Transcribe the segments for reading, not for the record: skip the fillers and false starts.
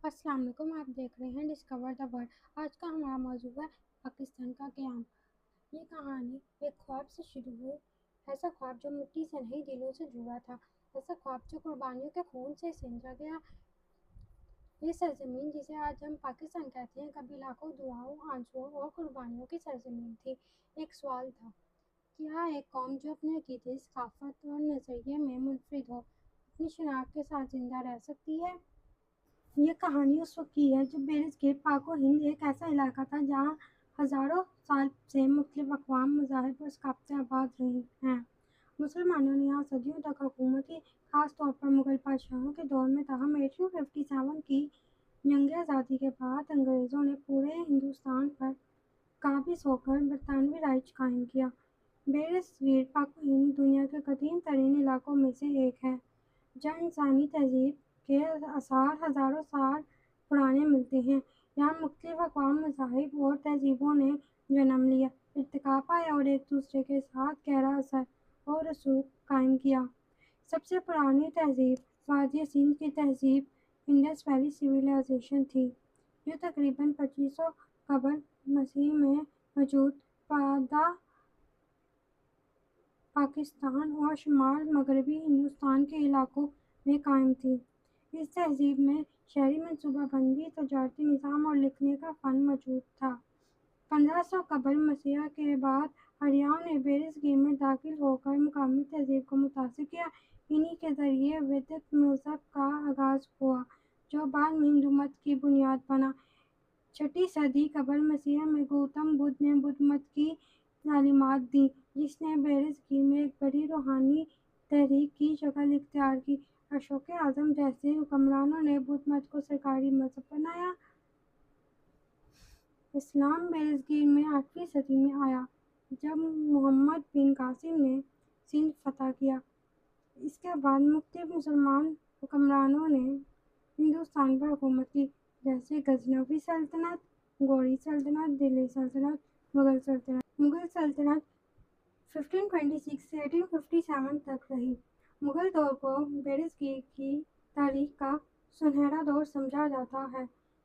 السلام علیکم، آپ دیکھ رہے ہیں ڈسکور دا ورلڈ۔ آج کا ہمارا موضوع ہے پاکستان کا قیام۔ یہ کہانی ایک خواب سے شروع ہوئی، ایسا خواب جو مٹی سے نہیں دلوں سے جڑا تھا، ایسا خواب جو قربانیوں کے خون سے سینچا گیا۔ یہ سرزمین جسے آج ہم پاکستان کہتے ہیں، کبھی لاکھوں دعاؤں، آنسوؤں اور قربانیوں کی سرزمین تھی۔ ایک سوال تھا، کیا ایک قوم جو اپنے عقیدے، ثقافت اور نظریے میں منفرد ہو، اپنی شناخت کے ساتھ زندہ رہ سکتی ہے؟ یہ کہانی اس وقت کی ہے جب برصغیر پاک و ہند ایک ایسا علاقہ تھا جہاں ہزاروں سال سے مختلف اقوام، مذاہب اور ثقافتیں آباد رہی ہیں۔ مسلمانوں نے یہاں صدیوں تک حکومت کی، خاص طور پر مغل بادشاہوں کے دور میں۔ تاہم 1857 کی جنگ آزادی کے بعد انگریزوں نے پورے ہندوستان پر قابض ہو کر برطانوی راج قائم کیا۔ برصغیر پاک و ہند دنیا کے قدیم ترین علاقوں میں سے ایک ہے، جہاں انسانی تہذیب کے آثار ہزاروں سال پرانے ملتے ہیں۔ یہاں مختلف اقوام، مذاہب اور تہذیبوں نے جنم لیا، ارتقا پایا اور ایک دوسرے کے ساتھ گہرا اثر اور رسوخ قائم کیا۔ سب سے پرانی تہذیب وادی سندھ کی تہذیب انڈس ویلی سویلائزیشن تھی، جو تقریباً 2500 قبل مسیح میں وجود پادہ پاکستان اور شمال مغربی ہندوستان کے علاقوں میں قائم تھی۔ اس تہذیب میں شہری منصوبہ بندی، تجارتی نظام اور لکھنے کا فن موجود تھا۔ 1500 قبل مسیح کے بعد آریاؤں نے برصغیر میں داخل ہو کر مقامی تہذیب کو متاثر کیا۔ انہی کے ذریعے ویدک مذہب کا آغاز ہوا، جو بعد میں ہندو مت کی بنیاد بنا۔ 6 صدی قبل مسیح میں گوتم بدھ نے بدھ مت کی تعلیمات دیں، جس نے برصغیر میں ایک بڑی روحانی تحریک کی شکل اختیار کی۔ اشوک اعظم جیسے حکمرانوں نے بدھ مت کو سرکاری مذہب بنایا۔ اسلام برصغیر میں 8ویں صدی میں آیا، جب محمد بن قاسم نے سندھ فتح کیا۔ اس کے بعد مختلف مسلمان حکمرانوں نے ہندوستان پر حکومت کی، جیسے غزنوی سلطنت، گوڑی سلطنت، دہلی سلطنت، مغل سلطنت۔ مغل سلطنت 1526 سے 1857 تک رہی۔ مغل دور کو برصغیر کی تاریخ کا سنہرا دور سمجھا جاتا ہے۔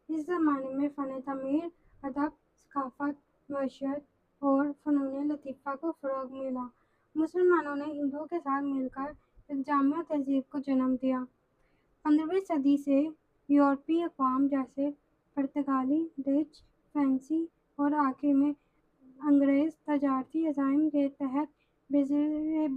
اس زمانے میں فن تعمیر، ادب، ثقافت، معیشت اور فنون لطیفہ کو فروغ ملا۔ مسلمانوں نے ہندوؤں کے ساتھ مل کر ایک جامع تہذیب کو جنم دیا۔ 15ویں صدی سے یورپی اقوام جیسے پرتگالی، ڈچ، فرانسیسی اور آخر میں انگریز تجارتی عزائم کے تحت برصغیر